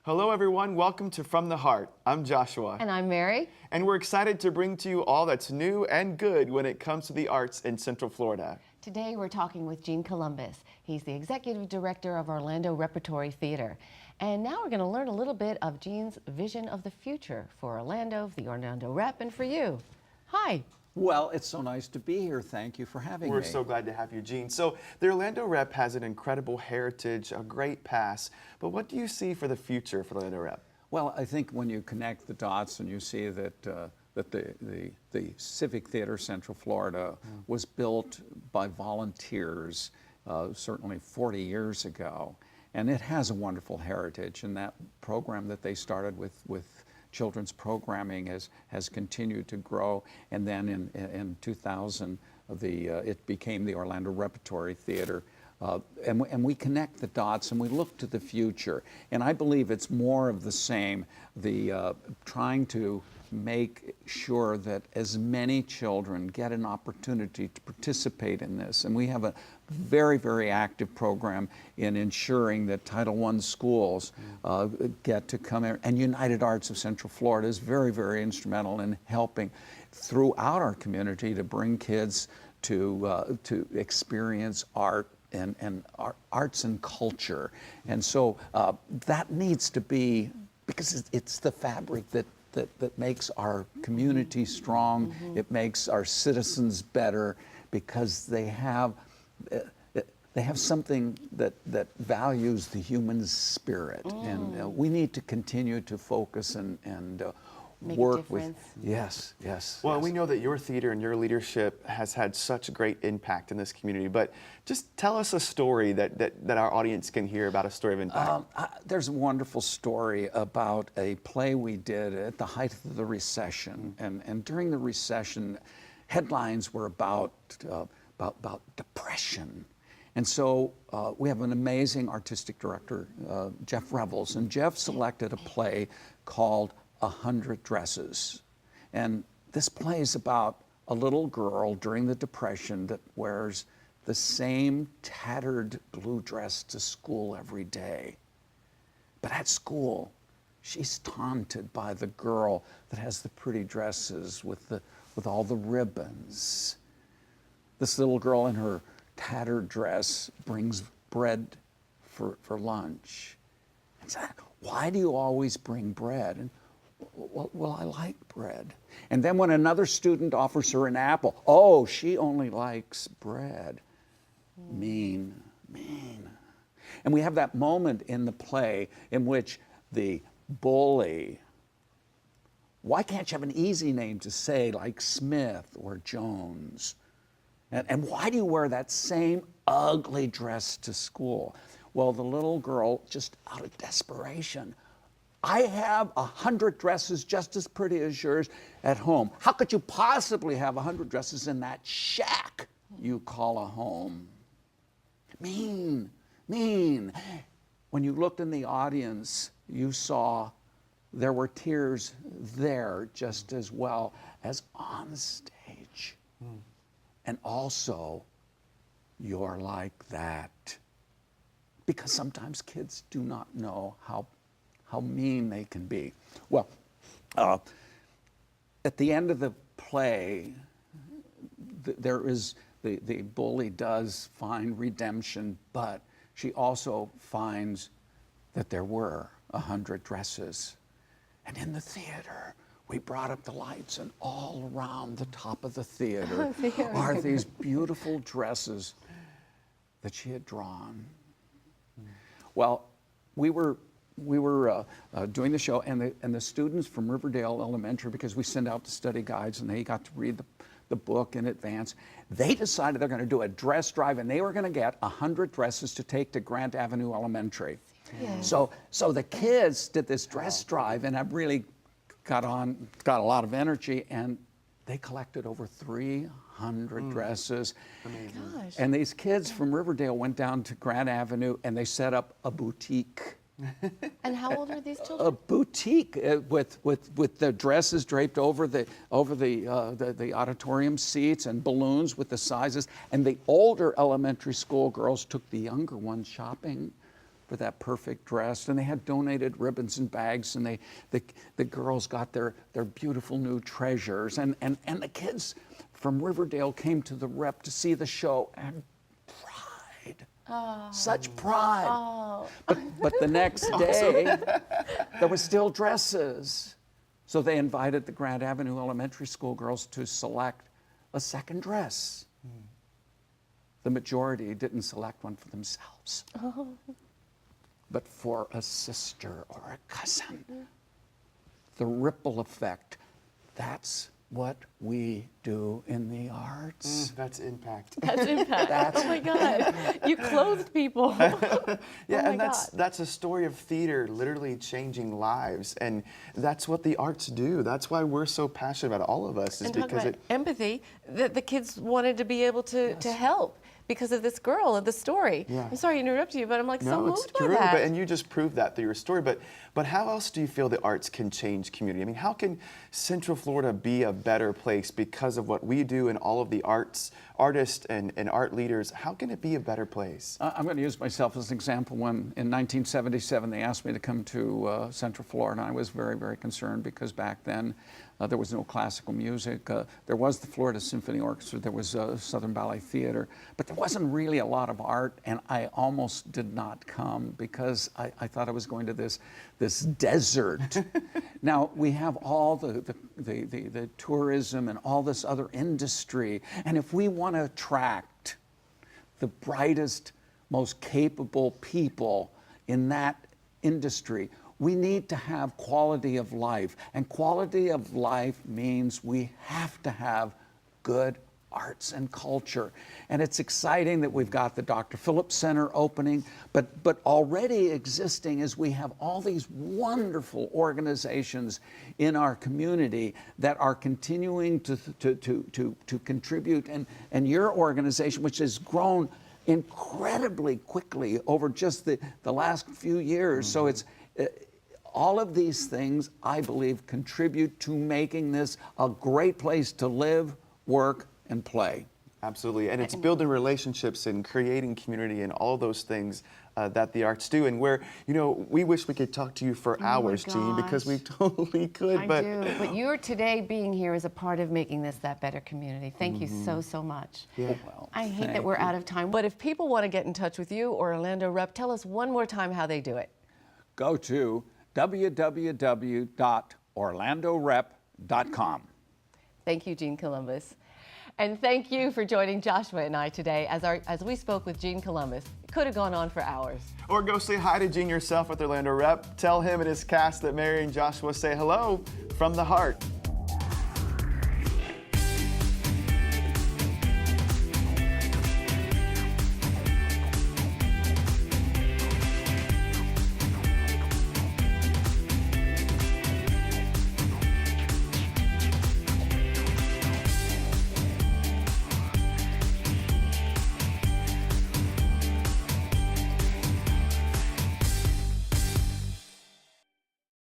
Hello, everyone. Welcome to From the Heart. I'm Joshua. And I'm Mary. And we're excited to bring to you all that's new and good when it comes to the arts in Central Florida. Today we're talking with Gene Columbus. He's the executive director of Orlando Repertory Theater. And now we're going to learn a little bit of Gene's vision of the future for Orlando, the Orlando Rep, and for you. Hi. Well, it's so nice to be here. Thank you for having me. We're so glad to have you, Gene. So the Orlando Rep has an incredible heritage, a great past, but what do you see for the future for the Orlando Rep? Well, I think when you connect the dots and you see that the Civic Theater Central Florida was built by volunteers certainly 40 years ago, and it has a wonderful heritage, and that program that they started with children's programming has continued to grow, and then in 2000 it became the Orlando Repertory Theater. And we connect the dots and we look to the future. And I believe it's more of the same, trying to make sure that as many children get an opportunity to participate in this. And we have a very, very active program in ensuring that Title I schools get to come in. And United Arts of Central Florida is very, very instrumental in helping throughout our community to bring kids to experience art and arts and culture. And so that needs to be, because it's the fabric that makes our community strong. It makes our citizens better because they have something that values the human spirit. And we need to continue to focus and work with. Yes. Well, we know that your theater and your leadership has had such great impact in this community, but just tell us a story that our audience can hear about a story of impact. There's a wonderful story about a play we did at the height of the recession, and during the recession, headlines were about depression. And so we have an amazing artistic director, Jeff Revels, and Jeff selected a play called 100 Dresses. And this play is about a little girl during the Depression that wears the same tattered blue dress to school every day. But at school, she's taunted by the girl that has the pretty dresses with all the ribbons. This little girl in her tattered dress brings bread for lunch. And said, "Why do you always bring bread?" And, well, I like bread. And then when another student offers her an apple, oh, she only likes bread. Mean. And we have that moment in the play in which the bully, why can't you have an easy name to say like Smith or Jones? And why do you wear that same ugly dress to school? Well, the little girl, just out of desperation, I have 100 dresses just as pretty as yours at home. How could you possibly have 100 dresses in that shack you call a home? Mean. When you looked in the audience, you saw there were tears there just as well as on stage. And also, you're like that. Because sometimes kids do not know how mean they can be. Well, at the end of the play, the bully does find redemption, but she also finds that there were 100 dresses. And in the theater, we brought up the lights, and all around the top of the theater are these beautiful dresses that she had drawn. Well, we were doing the show, and the students from Riverdale Elementary, because we send out the study guides and they got to read the book in advance, they decided they're going to do a dress drive, and they were going to get 100 dresses to take to Grant Avenue Elementary. So the kids did this dress drive, and I really got a lot of energy, and they collected over 300 dresses. Gosh. And these kids from Riverdale went down to Grant Avenue, and they set up a boutique. And how old are these children? A boutique with the dresses draped over the auditorium seats and balloons with the sizes. And the older elementary school girls took the younger ones shopping with that perfect dress, and they had donated ribbons and bags, and the girls got their beautiful new treasures, and the kids from Riverdale came to the Rep to see the show, and pride. Oh. Such pride. Oh. But the next day, there were still dresses. So they invited the Grand Avenue Elementary School girls to select a second dress. The majority didn't select one for themselves, but for a sister or a cousin. The ripple effect, that's what we do in the arts. That's impact. That's impact. Oh my God. You clothed people. Yeah, and that's a story of theater literally changing lives. And that's what the arts do. That's why we're so passionate about it, all of us, is and because about empathy, that the kids wanted to be able to help because of this girl and the story. Yeah. I'm sorry to interrupt you, but I'm like so No, it's moved by true, that. and you just proved that through your story. But how else do you feel the arts can change community? I mean, how can Central Florida be a better place because of what we do and all of the artists and art leaders? How can it be a better place? I'm going to use myself as an example. When in 1977 they asked me to come to Central Florida, and I was very, very concerned because back then there was no classical music. There was the Florida Symphony Orchestra, there was Southern Ballet Theater, but there wasn't really a lot of art, and I almost did not come because I thought I was going to this desert. Now, we have all the tourism and all this other industry, and if we want to attract the brightest, most capable people in that industry, we need to have quality of life. And quality of life means we have to have good arts and culture. And it's exciting that we've got the Dr. Phillips Center opening, but already existing is we have all these wonderful organizations in our community that are continuing to contribute. And your organization, which has grown incredibly quickly over just the last few years. So it's all of these things, I believe, contribute to making this a great place to live, work, and play. Absolutely, and it's building relationships and creating community and all those things that the arts do. And where, we wish we could talk to you for hours, Jean, because we totally could. I do, but you're today being here is a part of making this that better community. Thank you so much. Yeah. Well, I hate that we're out of time, but if people want to get in touch with you or Orlando Rep, tell us one more time how they do it. Go to www.orlandorep.com. Thank you, Jean Columbus. And thank you for joining Joshua and I today as we spoke with Jean Columbus. It could have gone on for hours. Or go say hi to Jean yourself at the Orlando Rep. Tell him and his cast that Mary and Joshua say hello from the heart.